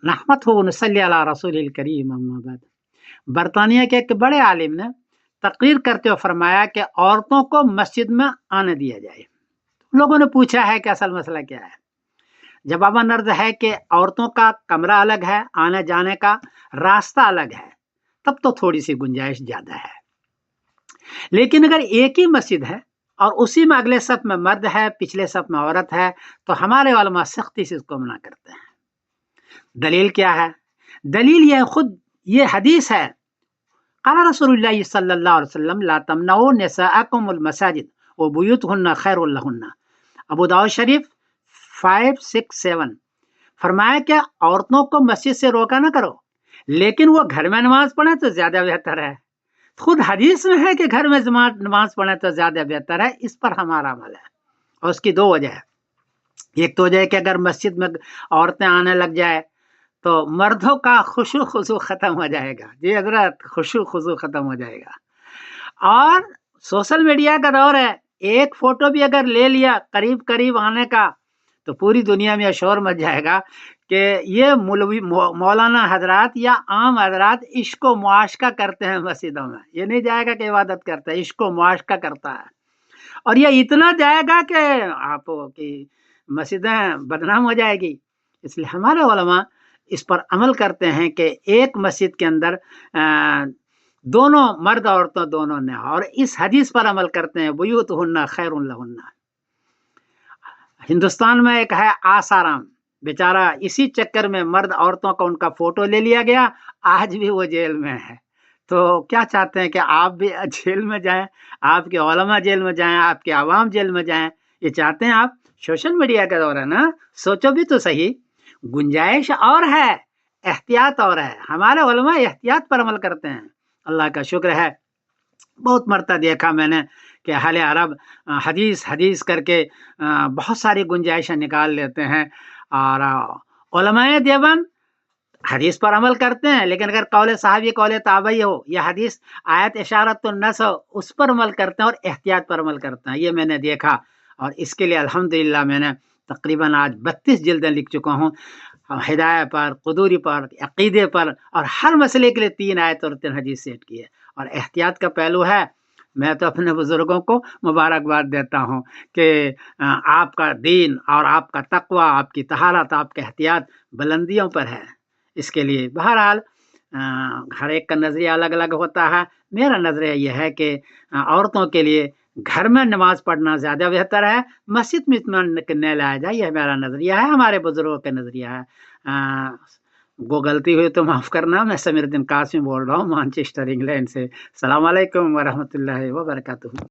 नहमदुहु व नसल्ली अला रसूलिल करीम अम्मा बाद। बरतानिया के एक बड़े आलिम ने तकरीर करते हुए फरमाया कि औरतों को मस्जिद में आने दिया जाए। लोगों ने पूछा है कि असल मसला क्या है। जवाब अर्ज है कि औरतों का कमरा अलग है, आने जाने का रास्ता अलग है, तब तो थोड़ी सी गुंजाइश ज्यादा है। लेकिन अगर एक ही मस्जिद है और उसी में अगले सफ में मर्द है, पिछले सफ में औरत है, तो हमारे उलमा सख्ती से इसको मना करते हैं। दलील क्या है? दलील यह खुद ये हदीस है, क़ाला रसूलुल्लाह सल्लल्लाहु अलैहि वसल्लम ला तमनऊ निसाअकुमुल मसाजिद व बुयूतुहुन्ना खैरुल लहुन्ना। अबू दाऊद शरीफ 567 फरमाया कि औरतों को मस्जिद से रोका ना करो, लेकिन वो घर में नमाज पढ़े तो ज्यादा बेहतर है। खुद हदीस में है कि घर में नमाज पढ़े तो ज्यादा बेहतर है। इस पर हमारा अमल है और उसकी दो वजह है। एक तो वजह है कि अगर मस्जिद में औरतें आने लग जाए तो मर्दों का खुशू खुशू खत्म हो जाएगा। जी हजरत, खुशू खुशू खत्म हो जाएगा। और सोशल मीडिया का दौर है, एक फोटो भी अगर ले लिया करीब करीब आने का तो पूरी दुनिया में शोर मच जाएगा कि ये मौलवी मौलाना हजरात या आम हजरात इश्को मुआशका करते हैं मस्जिदों में। ये नहीं जाएगा कि इबादत करता है, इश्को मुआशका करता है। और ये इतना जाएगा कि आपकी मस्जिदें बदनाम हो जाएगी। इसलिए हमारे उलमा इस पर अमल करते हैं कि एक मस्जिद के अंदर दोनों मर्द औरतों दोनों ने, और इस हदीस पर अमल करते हैं बुयूतुहुन्ना खैरुन लहुन्ना। हिंदुस्तान में एक है आसाराम, बेचारा इसी चक्कर में मर्द औरतों का उनका फोटो ले लिया गया, आज भी वो जेल में है। तो क्या चाहते हैं कि आप भी जेल में जाएं, आपके उलमा जेल में जाएं, आपके आवाम जेल में जाएं? ये चाहते हैं आप? सोशल मीडिया का दौर है ना, सोचो भी तो सही। गुंजाइश और है, एहतियात और है। हमारे उलमा एहतियात पर अमल करते हैं। अल्लाह का शुक्र है, बहुत मरता देखा मैंने कि अहले अरब हदीस हदीस करके बहुत सारी गुंजाइशें निकाल लेते हैं। और उलमाए देवबंद हदीस पर अमल करते हैं, लेकिन अगर कौले साहबी कौले ताबई हो या हदीस आयत इशारत तो नस हो, उस पर अमल करते हैं और एहतियात पर अमल करते हैं। ये मैंने देखा और इसके लिए अल्हम्दुलिल्लाह मैंने तकरीबन आज 32 जिल्दें लिख चुका हूँ। हिदायत पर, क़ुदूरी पर, अक़ीदे पर, और हर मसले के लिए 3 आयत और 3 हदीस सेट की है। और एहतियात का पहलू है, मैं तो अपने बुजुर्गों को मुबारकबाद देता हूँ कि आपका दीन और आपका तक़वा, आपकी तहारत, आपका एहतियात बुलंदियों पर है। इसके लिए बहरहाल हर एक का नज़रिया अलग अलग होता है। मेरा नज़रिया यह है कि औरतों के लिए घर में नमाज पढ़ना ज़्यादा बेहतर है, मस्जिद में इतना न लाया जाए। यह मेरा नज़रिया है, हमारे बुजुर्गों का नज़रिया है। वो गलती हुई तो माफ़ करना। मैं समीरुद्दीन कासिम बोल रहा हूँ, मैनचेस्टर इंग्लैंड से। अस्सलाम वालेकुम व रहमतुल्लाहि व बरकातुहू।